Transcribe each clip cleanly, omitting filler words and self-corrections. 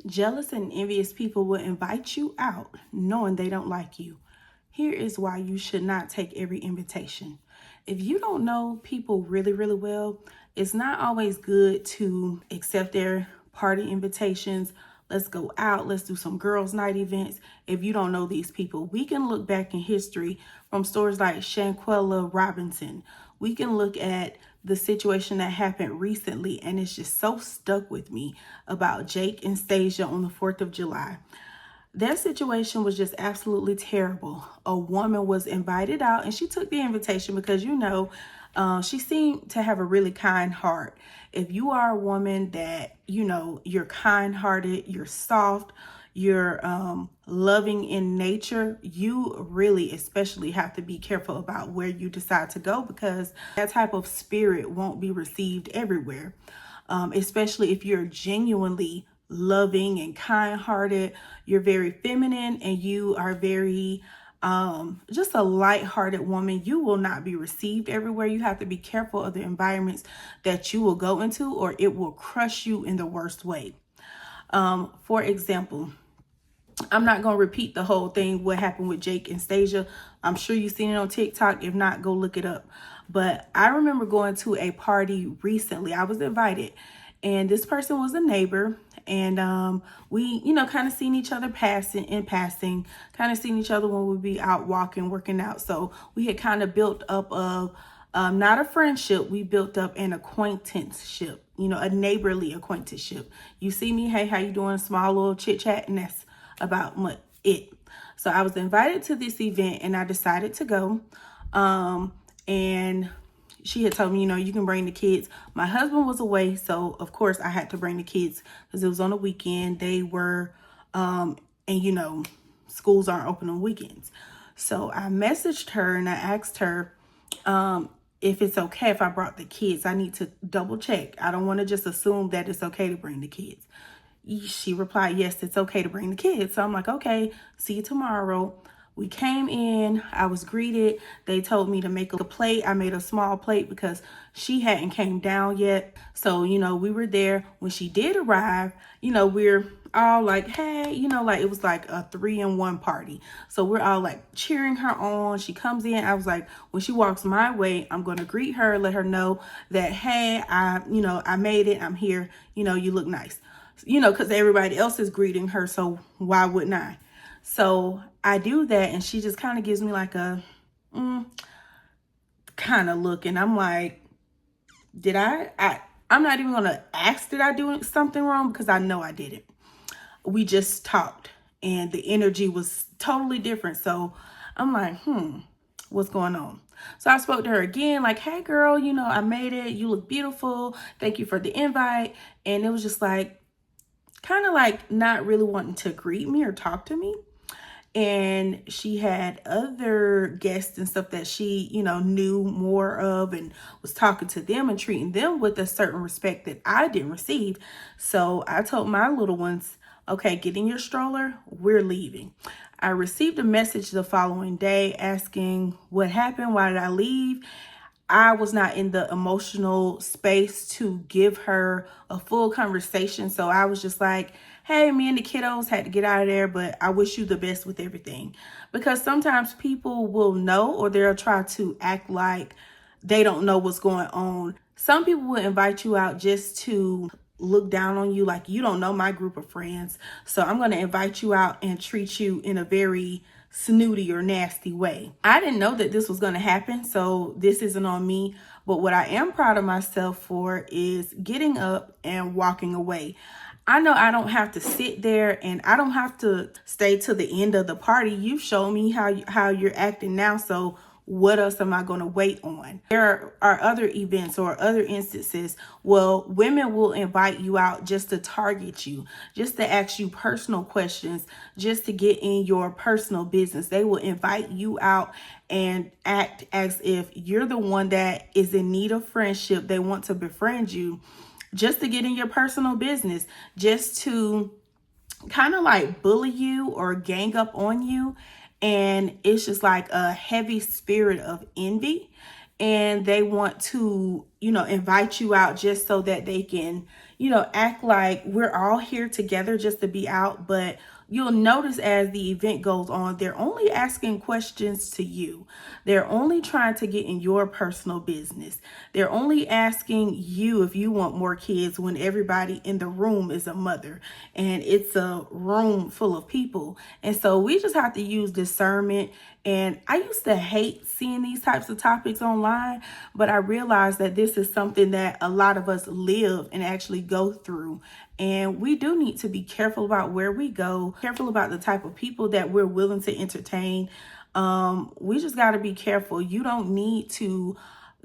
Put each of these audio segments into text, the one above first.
Jealous and envious people will invite you out knowing they don't like you. Here is why you should not take every invitation. If you don't know people really, really well, it's not always good to accept their party invitations. Let's go out. Let's do some girls' night events. If you don't know these people, we can look back in history from stories like Shanquella Robinson. We can look at the situation that happened recently, and it's just so stuck with me about Jake and Stasia on the 4th of July. That situation was just absolutely terrible. A woman was invited out and she took the invitation because, she seemed to have a really kind heart. If you are a woman that, you're kind hearted, you're soft, you're loving in nature, you really especially have to be careful about where you decide to go, because that type of spirit won't be received everywhere. Especially if you're genuinely loving and kind-hearted, you're very feminine, and you are very just a light-hearted woman, you will not be received everywhere. You have to be careful of the environments that you will go into, or it will crush you in the worst way. For example, I'm not going to repeat the whole thing, what happened with Jake and Stasia. I'm sure you've seen it on TikTok. If not, go look it up. But I remember going to a party recently. I was invited, and this person was a neighbor. And we, kind of seen each other passing, kind of seen each other when we'd be out walking, working out. So we had kind of built up not a friendship, we built up an acquaintanceship, a neighborly acquaintanceship. You see me, hey, how you doing? Small little chit chat, and that's about it. So I was invited to this event and I decided to go. And she had told me, you can bring the kids. My husband was away, so of course I had to bring the kids because it was on a weekend. They were, schools aren't open on weekends. So I messaged her and I asked her if it's okay if I brought the kids. I need to double check. I don't want to just assume that it's okay to bring the kids. She replied, yes, it's okay to bring the kids. So I'm like, okay, see you tomorrow. We came in, I was greeted. They told me to make a plate. I made a small plate because she hadn't came down yet. So, we were there. When she did arrive, we're all like, hey, it was like a 3-in-1 party. So we're all like cheering her on. She comes in. I was like, when she walks my way, I'm going to greet her, let her know that, hey, I made it. I'm here. You look nice. Because everybody else is greeting her, so why wouldn't I? So I do that, and she just kind of gives me like a kind of look, and I'm like, did I'm not even going to ask, did I do something wrong? Because I know I didn't. We just talked, and the energy was totally different. So I'm like, what's going on? So I spoke to her again, like, hey, girl, I made it. You look beautiful. Thank you for the invite. And it was just like, kind of like not really wanting to greet me or talk to me. And she had other guests and stuff that she, knew more of, and was talking to them and treating them with a certain respect that I didn't receive. So I told my little ones, okay, get in your stroller, we're leaving. I received a message the following day asking what happened, why did I leave? I was not in the emotional space to give her a full conversation. So I was just like, hey, me and the kiddos had to get out of there, but I wish you the best with everything. Because sometimes people will know, or they'll try to act like they don't know what's going on. Some people will invite you out just to look down on you, like, you don't know my group of friends. So I'm going to invite you out and treat you in a very snooty or nasty way. I didn't know that this was going to happen, so this isn't on me. But what I am proud of myself for is getting up and walking away. I know I don't have to sit there, and I don't have to stay to the end of the party. You've shown me how you're acting now, so what else am I going to wait on? There are other events or other instances. Well, women will invite you out just to target you, just to ask you personal questions, just to get in your personal business. They will invite you out and act as if you're the one that is in need of friendship. They want to befriend you just to get in your personal business, just to kind of like bully you or gang up on you. And it's just like a heavy spirit of envy. And they want to, invite you out just so that they can, act like we're all here together just to be out. But you'll notice as the event goes on, they're only asking questions to you. They're only trying to get in your personal business. They're only asking you if you want more kids when everybody in the room is a mother and it's a room full of people. And so we just have to use discernment. And I used to hate seeing these types of topics online, but I realized that this is something that a lot of us live and actually go through. And we do need to be careful about where we go, careful about the type of people that we're willing to entertain. We just got to be careful. You don't need to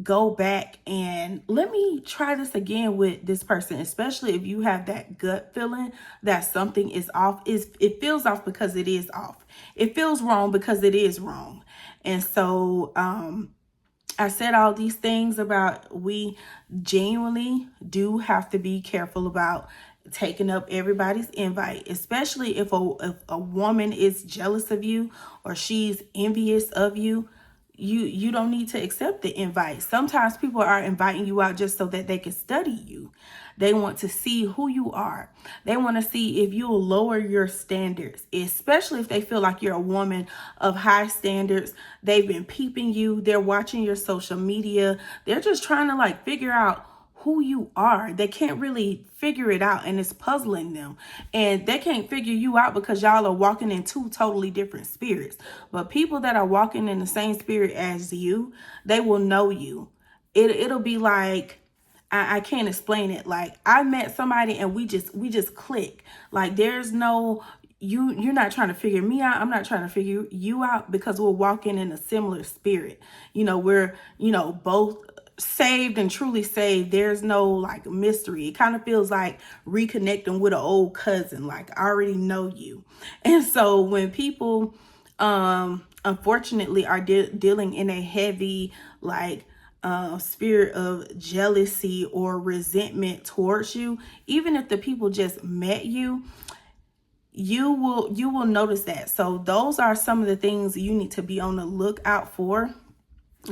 go back and let me try this again with this person, especially if you have that gut feeling that something is off. It feels off because it is off. It feels wrong because it is wrong. And so I said all these things about we genuinely do have to be careful about taking up everybody's invite, especially if a woman is jealous of you or she's envious of you. You don't need to accept the invite. Sometimes people are inviting you out just so that they can study you. They want to see who you are. They want to see if you'll lower your standards, especially if they feel like you're a woman of high standards. They've been peeping you. They're watching your social media. They're just trying to figure out who you are. They can't really figure it out, and it's puzzling them. And they can't figure you out because y'all are walking in two totally different spirits. But people that are walking in the same spirit as you, they will know you. It'll be like, I can't explain it. Like, I met somebody and we just click. Like, there's no, you're not trying to figure me out. I'm not trying to figure you out because we're walking in a similar spirit. We're, both saved and truly saved. There's no mystery. It kind of feels like reconnecting with an old cousin. Like, I already know you. And so when people unfortunately are dealing in a heavy spirit of jealousy or resentment towards you, even if the people just met you, you will notice that. So those are some of the things you need to be on the lookout for,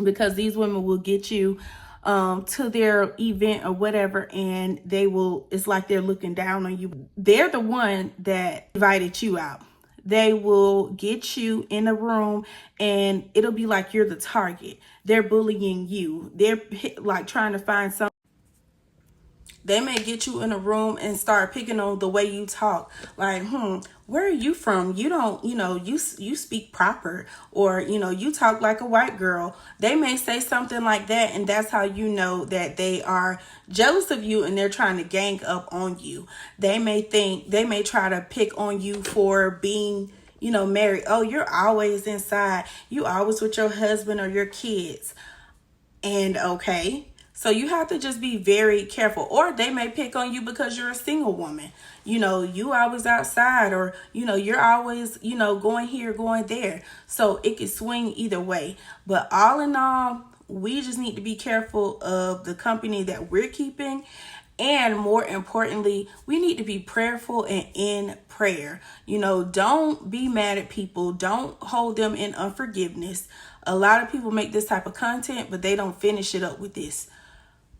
because these women will get you to their event or whatever, and it's like they're looking down on you. They're the one that invited you out. They will get you in a room and it'll be like you're the target. They're bullying you. They're trying to find something. They may get you in a room and start picking on the way you talk. Like, where are you from? You don't, you speak proper, or, you talk like a white girl. They may say something like that, and that's how you know that they are jealous of you and they're trying to gang up on you. They may try to pick on you for being, married. Oh, you're always inside. You always with your husband or your kids. And okay. So you have to just be very careful. Or they may pick on you because you're a single woman. You always outside, or, you're always, going here, going there. So it can swing either way. But all in all, we just need to be careful of the company that we're keeping. And more importantly, we need to be prayerful and in prayer. Don't be mad at people. Don't hold them in unforgiveness. A lot of people make this type of content, but they don't finish it up with this.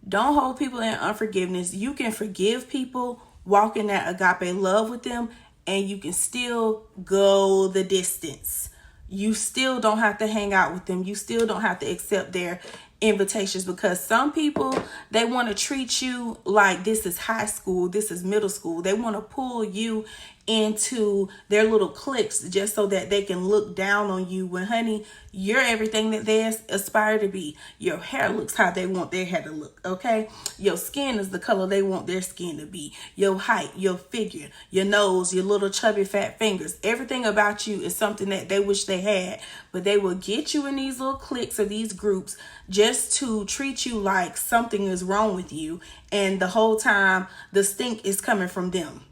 Don't hold people in unforgiveness. You can forgive people, walk in that agape love with them, and you can still go the distance. You still don't have to hang out with them. You still don't have to accept their invitations, because some people, they want to treat you like this is high school, this is middle school. They want to pull you into their little cliques just so that they can look down on you, when, honey, you're everything that they aspire to be. Your hair looks how they want their hair to look, okay? Your skin is the color they want their skin to be. Your height, your figure, your nose, your little chubby fat fingers. Everything about you is something that they wish they had, but they will get you in these little cliques or these groups just to treat you like something is wrong with you, and the whole time the stink is coming from them.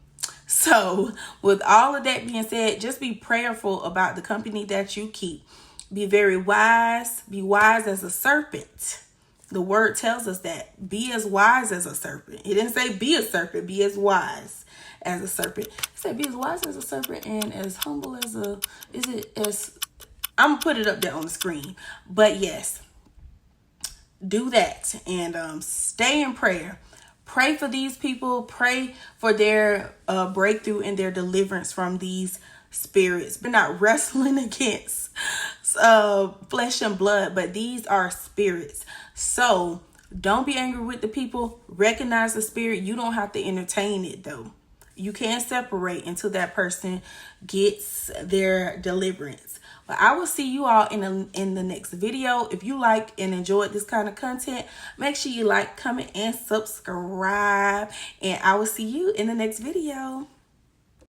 So with all of that being said, just be prayerful about the company that you keep. Be very wise. Be wise as a serpent. The word tells us that. Be as wise as a serpent. It didn't say be a serpent. Be as wise as a serpent. It said be as wise as a serpent and as humble as a... I'm going to put it up there on the screen. But yes, do that. And stay in prayer. Pray for these people. Pray for their breakthrough and their deliverance from these spirits. We're not wrestling against flesh and blood, but these are spirits. So don't be angry with the people. Recognize the spirit. You don't have to entertain it though. You can separate until that person gets their deliverance. But I will see you all in the next video. If you like and enjoyed this kind of content, make sure you like, comment, and subscribe. And I will see you in the next video.